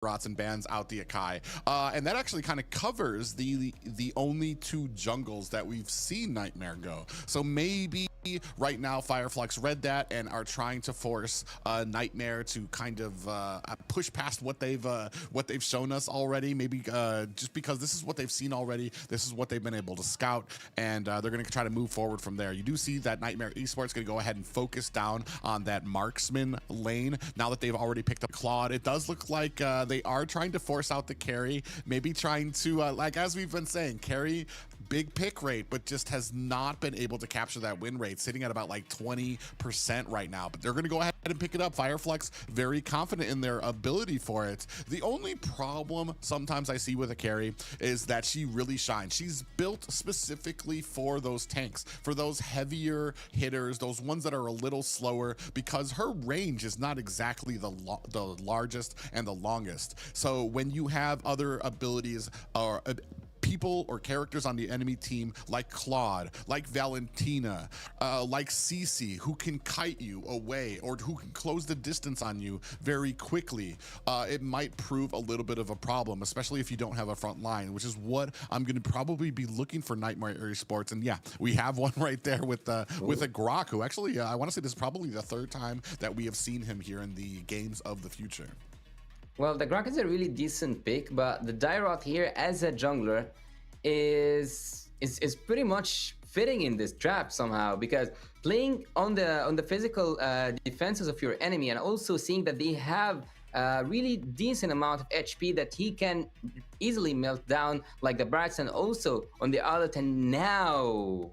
Rots and bans out the Akai, and that actually kind of covers the only two jungles that we've seen Nightmare go. So maybe right now Fireflux read that and are trying to force Nightmare to kind of push past what they've shown us already. Maybe just because this is what they've seen already, this is what they've been able to scout, and they're going to try to move forward from there. You do see that Nightmare Esports going to go ahead and focus down on that marksman lane now that they've already picked up Claude. It does look like they are trying to force out the carry, maybe trying to like as we've been saying, carry big pick rate, but just has not been able to capture that win rate, sitting at about like 20% right now. But they're going to go ahead and pick it up. Fireflux very confident in their ability for it. The only problem sometimes I see with a carry is that she really shines. She's built specifically for those tanks, for those heavier hitters, those ones that are a little slower, because her range is not exactly the largest and the longest. So when you have other abilities or people or characters on the enemy team like Claude, like Valentina, like Cece, who can kite you away or who can close the distance on you very quickly, it might prove a little bit of a problem, especially if you don't have a front line, which is what I'm going to probably be looking for Nightmare Esports. And yeah, we have one right there with a Grok, who actually, I want to say this is probably the third time that we have seen him here in the games of the future. Well, the Grok is a really decent pick, but the Dairoth here as a jungler is pretty much fitting in this trap somehow, because playing on the physical defenses of your enemy and also seeing that they have a really decent amount of HP that he can easily melt down like the Brats, and also on the other hand, now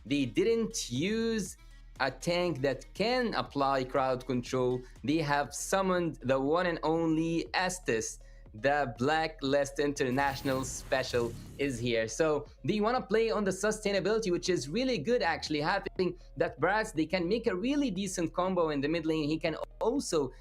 they didn't use a tank that can apply crowd control. They have summoned the one and only Estes. The Blacklist International Special is here. So they want to play on the sustainability, which is really good actually. Having that Brats, they can make a really decent combo in the mid lane. He can also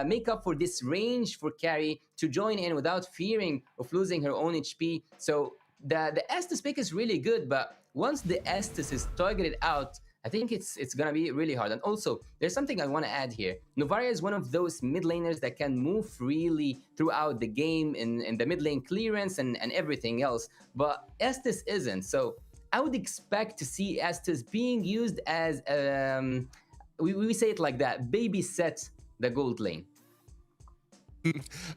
make up for this range for carry to join in without fearing of losing her own HP. So the Estes pick is really good, but once the Estes is targeted out, I think it's gonna be really hard. And also, there's something I want to add here. Novaria is one of those mid laners that can move freely throughout the game in the mid lane clearance and everything else, but Estes isn't. So I would expect to see Estes being used as, we say it like that, babysit the gold lane.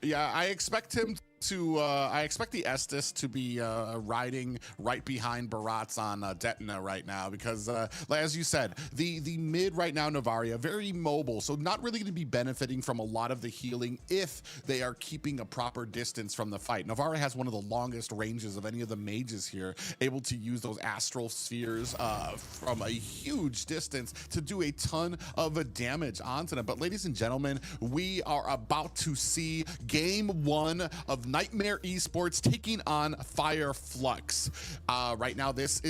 Yeah, I expect him to I expect the Estes to be riding right behind Barats on Detna right now, because as you said, the mid right now, Novaria, very mobile, so not really going to be benefiting from a lot of the healing if they are keeping a proper distance from the fight. Novaria has one of the longest ranges of any of the mages here, able to use those astral spheres from a huge distance to do a ton of damage onto them. But ladies and gentlemen, we are about to see game one of Nightmare Esports taking on Fireflux. Right now, this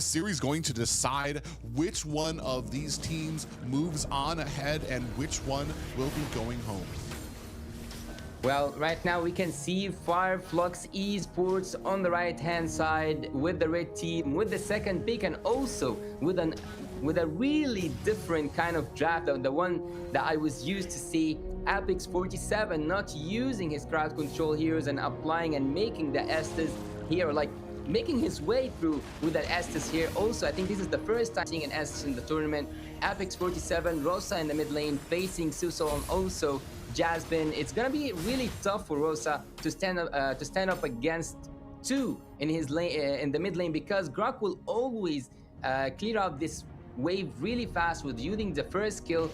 series going to decide which one of these teams moves on ahead and which one will be going home. Well, right now we can see Flux Esports on the right-hand side with the red team, with the second pick, and also with a really different kind of draft, the one that I was used to see. Apex47 not using his crowd control heroes and applying and making the Estes here, like making his way through with that Estes here. Also, I think this is the first time seeing an Estes in the tournament. Apex47, Rosa in the mid lane facing Suso and also Jasmine. It's gonna be really tough for Rosa to stand up against two in his lane, in the mid lane, because Grok will always clear out this wave really fast with using the first kill.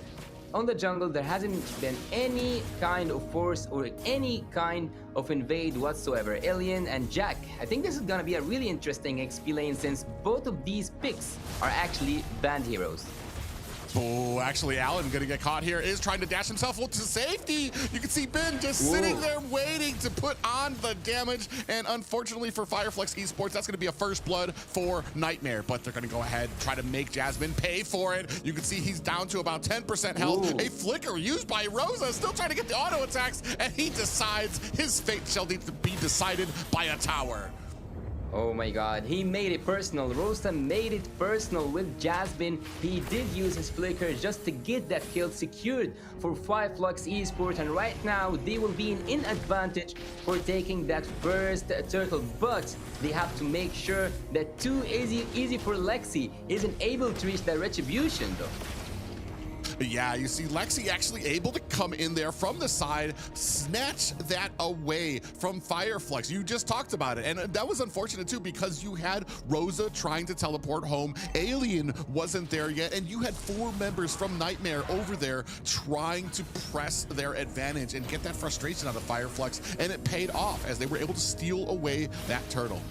On the jungle, there hasn't been any kind of force or any kind of invade whatsoever. Alien and Jack. I think this is gonna be a really interesting XP lane, since both of these picks are actually banned heroes. Oh, actually, Alan gonna get caught here, is trying to dash himself to safety. You can see Ben just sitting there waiting to put on the damage, and unfortunately for Fireflux Esports, that's gonna be a first blood for Nightmare, but they're gonna go ahead and try to make Jasmine pay for it. You can see he's down to about 10% health. A flicker used by Rosa, still trying to get the auto attacks, and he decides his fate shall be decided by a tower. Oh my god, he made it personal. Rosa made it personal with Jasmine. He did use his flicker just to get that kill secured for Flux Esports, and right now they will be in advantage for taking that first turtle, but they have to make sure that too easy for Lexi isn't able to reach that retribution though. Yeah, you see Lexi actually able to come in there from the side, snatch that away from Fireflux. You just talked about it, and that was unfortunate too because you had Rosa trying to teleport home, Alien wasn't there yet, and you had 4 members from Nightmare over there trying to press their advantage and get that frustration out of Fireflux, and it paid off as they were able to steal away that turtle.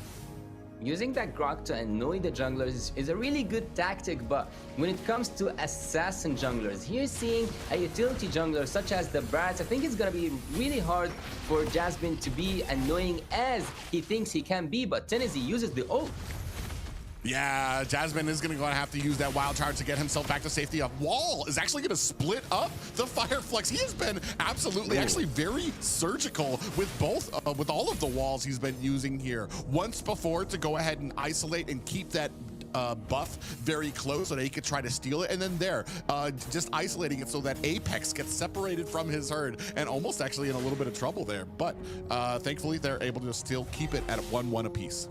Using that Grok to annoy the junglers is a really good tactic, but when it comes to assassin junglers, here seeing a utility jungler such as the Brats, I think it's gonna be really hard for Jasmine to be annoying as he thinks he can be, but Tennessee uses the ult. Yeah, Jasmine is going to have to use that wild charge to get himself back to safety. A wall is actually going to split up the Fireflux. He has been absolutely, actually very surgical with with all of the walls he's been using here. Once before to go ahead and isolate and keep that buff very close so that he could try to steal it, and then just isolating it so that Apex gets separated from his herd and almost actually in a little bit of trouble there. But thankfully they're able to still keep it at 1-1 apiece.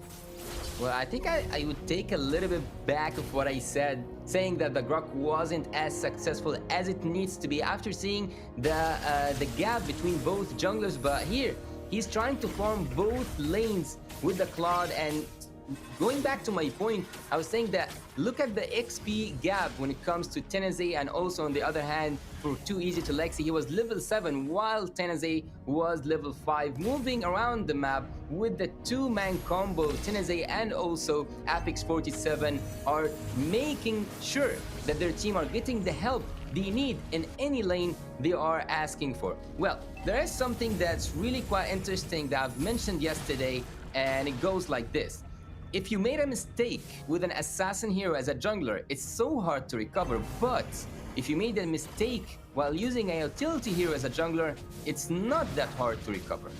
Well, I think I would take a little bit back of what I said, saying that the Grok wasn't as successful as it needs to be after seeing the gap between both junglers. But here, he's trying to farm both lanes with the Claude, and going back to my point, I was saying that look at the XP gap when it comes to Tennessee, and also on the other hand, for Too Easy to Lexi, he was level 7 while Tennessee was level 5, moving around the map with the 2-man combo. Tennessee and also Apex47 are making sure that their team are getting the help they need in any lane they are asking for. Well, there is something that's really quite interesting that I've mentioned yesterday, and it goes like this. If you made a mistake with an assassin hero as a jungler, it's so hard to recover, but if you made a mistake while using a utility hero as a jungler, it's not that hard to recover.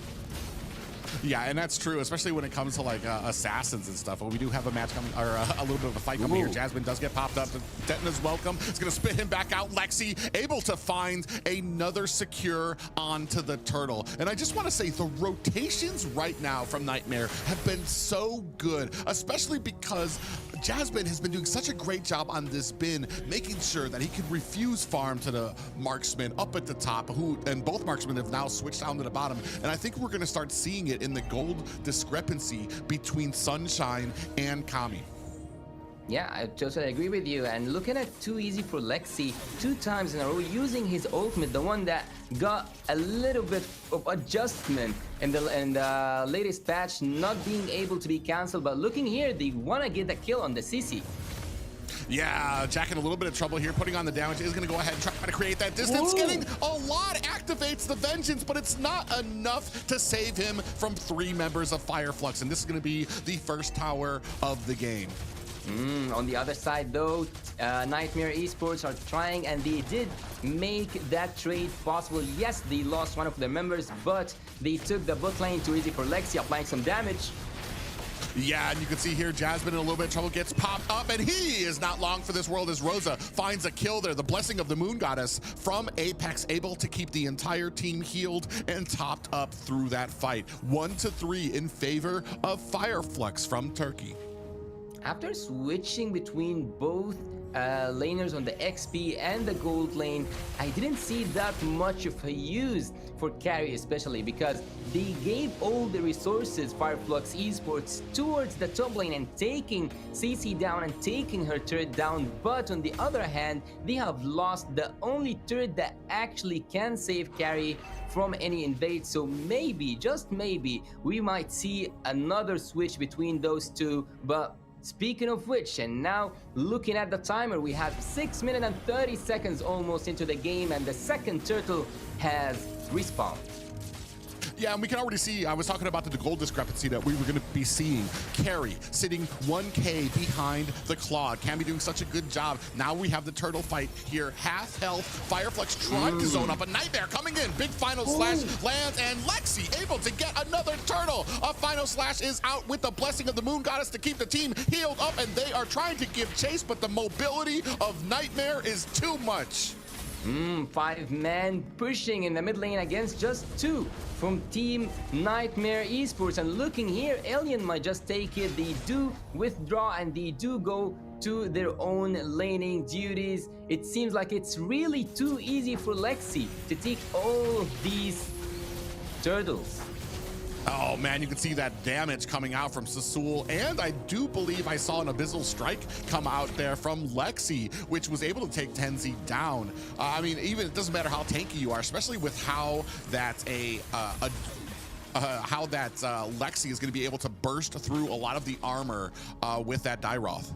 Yeah, and that's true, especially when it comes to like assassins and stuff. Well, we do have a match coming, or a little bit of a fight coming here. Jasmine does get popped up. Detna's welcome. It's going to spit him back out. Lexi able to find another secure onto the turtle. And I just want to say the rotations right now from Nightmare have been so good, especially because Jasmine has been doing such a great job on this bin, making sure that he can refuse farm to the marksman up at the top, and both marksmen have now switched down to the bottom. And I think we're going to start seeing it in the gold discrepancy between Sunshine and Kami. Yeah, I totally agree with you. And looking at Too Easy for Lexi 2 times in a row, using his ultimate, the one that got a little bit of adjustment in the latest patch, not being able to be cancelled. But looking here, they want to get the kill on the CC. Yeah, Jack in a little bit of trouble here, putting on the damage, is going to go ahead and try to create that distance. Whoa. Getting a lot, activates the Vengeance, but it's not enough to save him from 3 members of Fireflux, and this is going to be the first tower of the game. On the other side though, Nightmare Esports are trying, and they did make that trade possible. Yes, they lost one of their members, but they took the bot lane. Too Easy for Lexi, applying some damage. Yeah, and you can see here Jasmine in a little bit of trouble, gets popped up, and he is not long for this world as Rosa finds a kill there. The blessing of the Moon Goddess from Apex, able to keep the entire team healed and topped up through that fight. 1-3 in favor of Fireflux from Turkey. After switching between both laners on the XP and the gold lane, I didn't see that much of a use for carry, especially because they gave all the resources, Flux Esports, towards the top lane and taking CC down and taking her turret down. But on the other hand, they have lost the only turret that actually can save carry from any invade. So maybe, just maybe, we might see another switch between those two. But speaking of which, and now looking at the timer, we have 6 minutes and 30 seconds almost into the game, and the second turtle has respawned. Yeah, and we can already see, I was talking about the gold discrepancy that we were going to be seeing. Carry sitting 1K behind the Claude. Cammy doing such a good job. Now we have the turtle fight here. Half health. Fireflux trying to zone up. A Nightmare coming in. Big final slash lands, and Lexi able to get another turtle. kill. A final slash is out with the blessing of the Moon Goddess to keep the team healed up, and they are trying to give chase, but the mobility of Nightmare is too much. 5 men pushing in the mid lane against just 2 from Team Nightmare Esports. And looking here, Alien might just take it. They do withdraw and they do go to their own laning duties. It seems like it's really too easy for Lexi to take all of these turtles. Oh man, you can see that damage coming out from Sasul, and I do believe I saw an Abyssal Strike come out there from Lexi, which was able to take Tenzi down. I mean, even it doesn't matter how tanky you are, especially with how that Lexi is going to be able to burst through a lot of the armor with that Dairoth.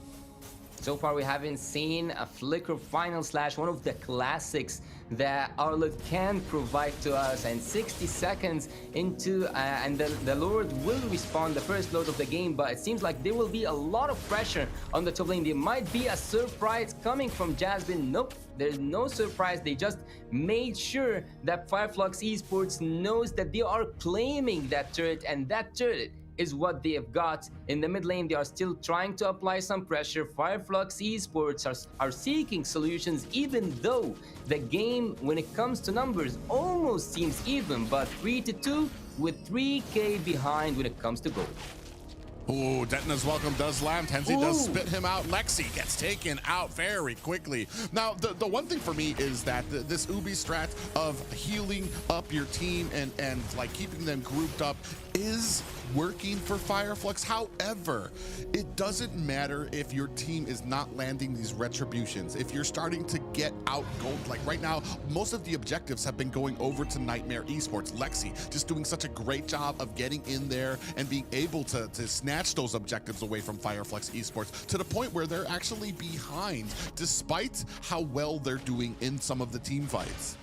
So far, we haven't seen a Flicker Final Slash, one of the classics that Arlott can provide to us. And 60 seconds into, and the Lord will respawn the first load of the game, but it seems like there will be a lot of pressure on the top lane. There might be a surprise coming from Jasmine. Nope, there's no surprise. They just made sure that Flux Esports knows that they are claiming that turret, and that turret is what they have got. In the mid lane, they are still trying to apply some pressure. Flux Esports are seeking solutions, even though the game, when it comes to numbers, almost seems even, but 3-2 with 3k behind when it comes to gold. Ooh, Detna's welcome does land. Tenzi does spit him out. Lexi gets taken out very quickly. Now, the one thing for me is that this Ubi strat of healing up your team and like keeping them grouped up is working for Fireflux. However, it doesn't matter if your team is not landing these retributions. If you're starting to get out gold, like right now, most of the objectives have been going over to Nightmare Esports. Lexi just doing such a great job of getting in there and being able to snatch those objectives away from Fireflux Esports to the point where they're actually behind, despite how well they're doing in some of the team fights.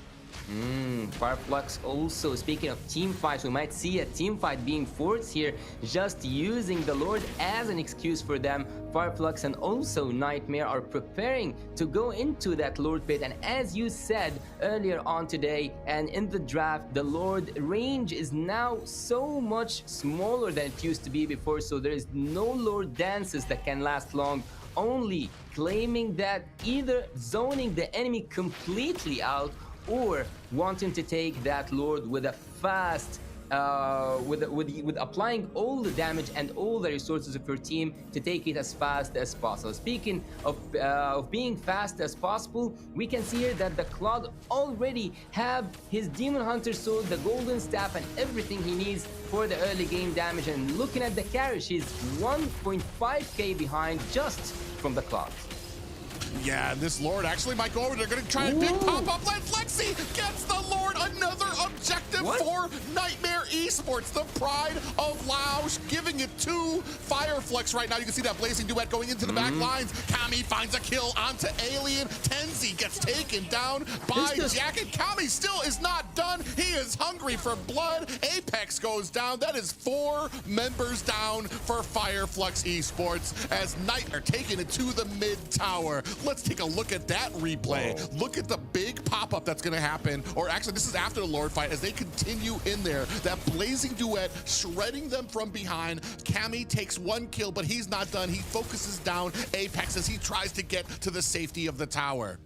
Fireflux also, speaking of team fights, we might see a team fight being forced here, just using the Lord as an excuse for them. Fireflux and also Nightmare are preparing to go into that Lord pit, and as you said earlier on today and in the draft, the Lord range is now so much smaller than it used to be before, so there is no Lord dances that can last long, only claiming that either zoning the enemy completely out or wanting to take that Lord with a fast, with applying all the damage and all the resources of your team to take it as fast as possible. Speaking of being fast as possible, we can see here that the Cloud already have his Demon Hunter Sword, the Golden Staff, and everything he needs for the early game damage. And looking at the carry, she's 1.5k behind just from the Cloud. Yeah, this Lord actually might go over. They're going to try a big pop-up. Lexi gets the Lord another objective for Nightmare Esports. The pride of Lausch giving it to Fireflux right now. You can see that blazing duet going into the back lines. Kami finds a kill onto Alien. Tenzi gets taken down by Jack, and Kami still is not done. He is hungry for blood. Apex goes down. That is 4 members down for Fireflux Esports as Knight are taking it to the mid tower. Let's take a look at that replay. Whoa. Look at the big pop-up that's going to happen, or actually this is after the Lord fight as they continue in there. That blazing duet shredding them from behind. Kami takes 1 kill, but he's not done. He focuses down Apex as he tries to get to the safety of the tower.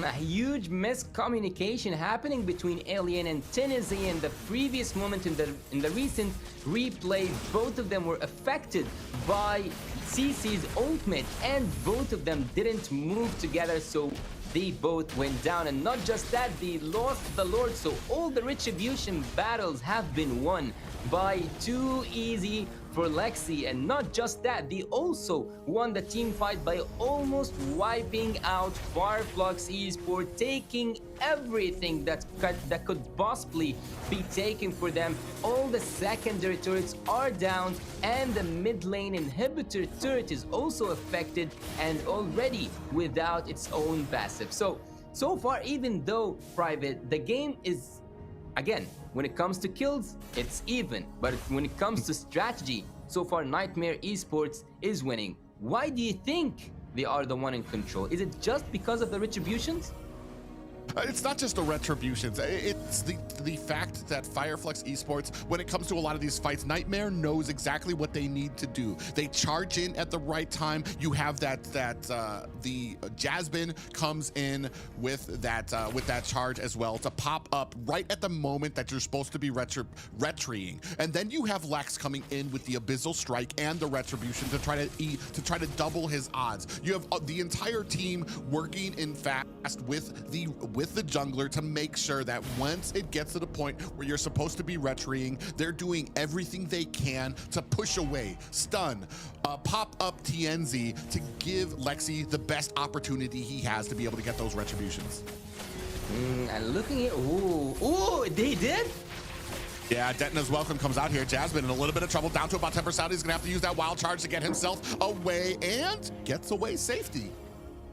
A huge miscommunication happening between Alien and Tennessee in the previous moment in the recent replay. Both of them were affected by CC's ultimate, and both of them didn't move together, so they both went down. And not just that, they lost the Lord, so all the retribution battles have been won by too easy for Lexi. And not just that, they also won the team fight by almost wiping out Fireflux Esports, taking everything that could possibly be taken for them. All the secondary turrets are down, and the mid lane inhibitor turret is also affected and already without its own passive. So far, even though private, the game is, again, when it comes to kills, it's even. But when it comes to strategy, so far Nightmare Esports is winning. Why do you think they are the one in control? Is it just because of the retributions? It's not just the retributions. It's the fact that Flux Esports, when it comes to a lot of these fights, Nightmare knows exactly what they need to do. They charge in at the right time. You have the Jasmine comes in with that charge as well to pop up right at the moment that you're supposed to be retrying. And then you have Lex coming in with the Abyssal Strike and the Retribution to try to double his odds. You have the entire team working in fast with the jungler to make sure that once it gets to the point where you're supposed to be retrying, they're doing everything they can to push away, stun, pop up TNZ to give Lexi the best opportunity he has to be able to get those retributions. And looking at, ooh, they did? Yeah, Detna's welcome comes out here. Jasmine in a little bit of trouble, down to about 10%. He's gonna have to use that wild charge to get himself away and gets away safety.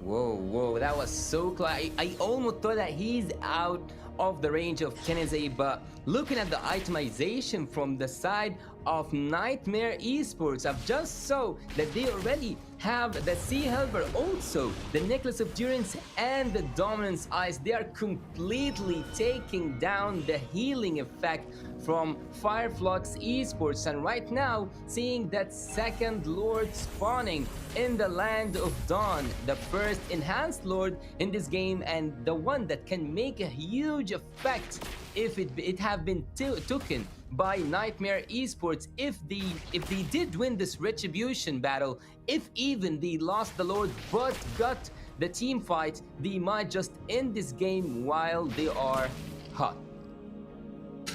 Whoa, that was so close. I almost thought that he's out of the range of Kennedy, but looking at the itemization from the side of Nightmare Esports, I've just saw that they already have the Sea Helper, also the Necklace of Durance and the Dominance Ice. They are completely taking down the healing effect from Flux Esports, and right now seeing that second Lord spawning in the Land of Dawn, the first enhanced Lord in this game, and the one that can make a huge effect if it have been taken by Nightmare Esports. If they did win this retribution battle, if even they lost the Lord but got the team fight, they might just end this game while they are hot.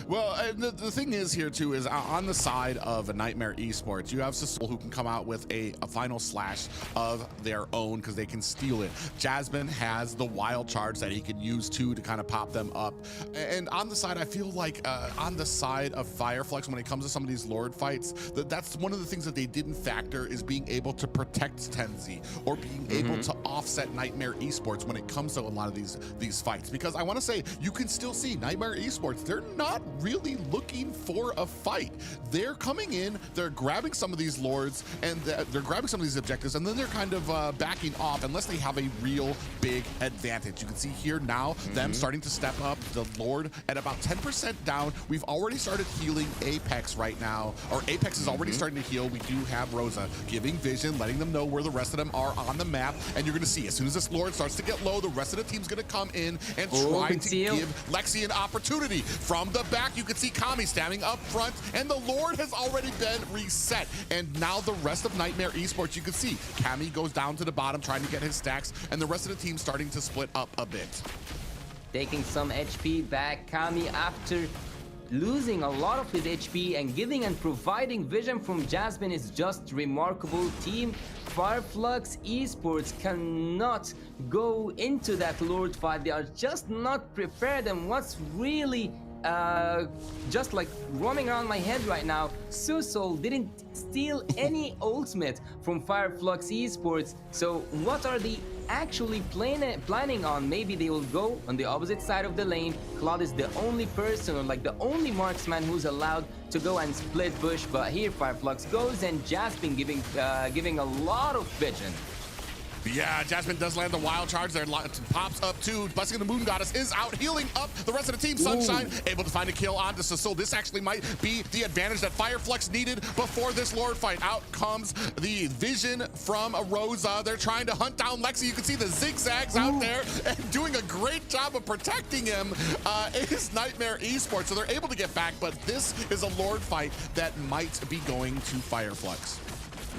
Well, the thing is here too is on the side of a Nightmare Esports, you have Sissel who can come out with a final slash of their own because they can steal it. Jasmine has the wild charge that he can use too to kind of pop them up. And on the side, I feel like on the side of Flux, when it comes to some of these Lord fights, that's one of the things that they didn't factor is being able to protect Tenzi or being able to offset Nightmare Esports when it comes to a lot of these fights. Because I want to say, you can still see Nightmare Esports, they're not really looking for a fight. They're coming in, they're grabbing some of these lords, and they're grabbing some of these objectives, and then they're kind of backing off unless they have a real big advantage. You can see here now them starting to step up. The Lord at about 10% down. We've already started healing Apex right now, or Apex is already starting to heal. We do have Rosa giving vision, letting them know where the rest of them are on the map, and you're gonna see as soon as this Lord starts to get low, the rest of the team's gonna come in and try to give Lexi an opportunity. From the back, you can see Kami standing up front, and the Lord has already been reset. And now the rest of Nightmare Esports, you can see Kami goes down to the bottom trying to get his stacks, and the rest of the team starting to split up a bit. Taking some HP back, Kami, after losing a lot of his HP, and giving and providing vision from Jasmine is just remarkable. Team Flux Esports cannot go into that Lord fight. They are just not prepared, and what's really just like roaming around my head right now, Susol didn't steal any ultimate from Flux Esports. So what are they actually planning on? Maybe they will go on the opposite side of the lane. Claude is the only person, or like the only marksman who's allowed to go and split bush, but here Flux goes, and Jasmine giving a lot of vision. Yeah, Jasmine does land the wild charge there. Pops up too. Blessing of the Moon Goddess is out healing up the rest of the team. Sunshine able to find a kill onto Cecil. This actually might be the advantage that Flux needed before this Lord fight. Out comes the vision from Rosa. They're trying to hunt down Lexi. You can see the zigzags out there, and doing a great job of protecting him is Nightmare Esports. So they're able to get back, but this is a Lord fight that might be going to Flux.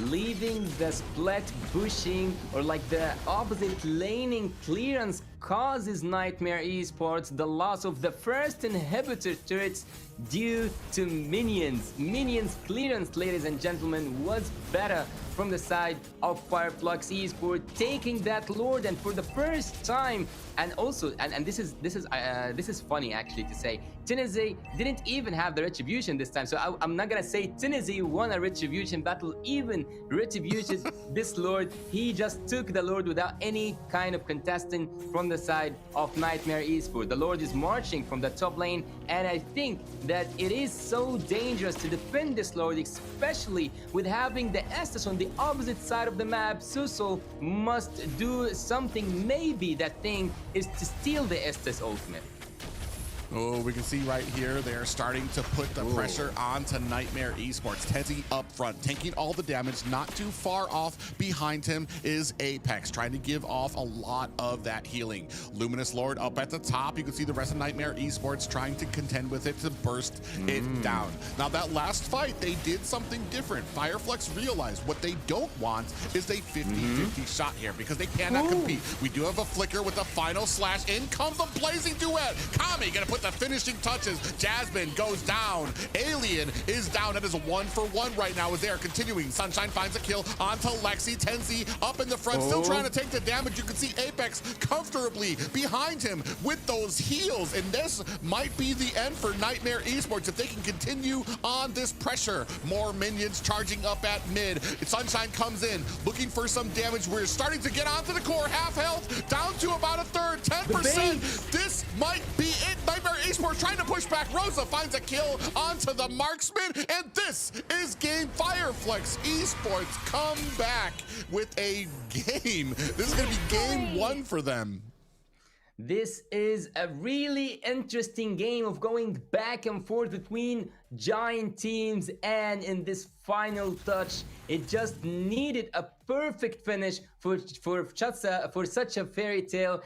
Leaving the split bushing, or like the opposite laning clearance, causes Nightmare Esports the loss of the first inhibitor turrets due to minions. Minions clearance, ladies and gentlemen, was better from the side of Flux Esports, taking that Lord, and for the first time, and also, and this is funny actually to say, Tennessee didn't even have the Retribution this time. So I'm not gonna say Tennessee won a Retribution battle, even Retribution this Lord. He just took the Lord without any kind of contesting from the side of Nightmare Esports. The Lord is marching from the top lane, and I think that it is so dangerous to defend this Lord, especially with having the Estes on the opposite side of the map. Susul must do something. Maybe that thing is to steal the Estes ultimate. Oh, we can see right here, they're starting to put the pressure onto Nightmare Esports. Tezzy up front, taking all the damage. Not too far off behind him is Apex, trying to give off a lot of that healing. Luminous Lord up at the top. You can see the rest of Nightmare Esports trying to contend with it to burst it down. Now, that last fight, they did something different. Fireflux realized what they don't want is a 50-50 shot here, because they cannot compete. We do have a flicker with the final slash. In comes the blazing duet. Kami gonna put the finishing touches. Jasmine goes down. Alien is down. That is a 1-for-1 right now as they are continuing. Sunshine finds a kill onto Lexi. Tenzi up in the front, still trying to take the damage. You can see Apex comfortably behind him with those heals. And this might be the end for Nightmare Esports if they can continue on this pressure. More minions charging up at mid. Sunshine comes in, looking for some damage. We're starting to get onto the core. Half health, down to about a third, 10%. This might be it. Nightmare Esports trying to push back. Rosa finds a kill onto the marksman, and this is game. Fireflux Esports come back with a game. This is going to be game 1 for them. This is a really interesting game of going back and forth between giant teams, and in this final touch, it just needed a perfect finish for such a fairy tale.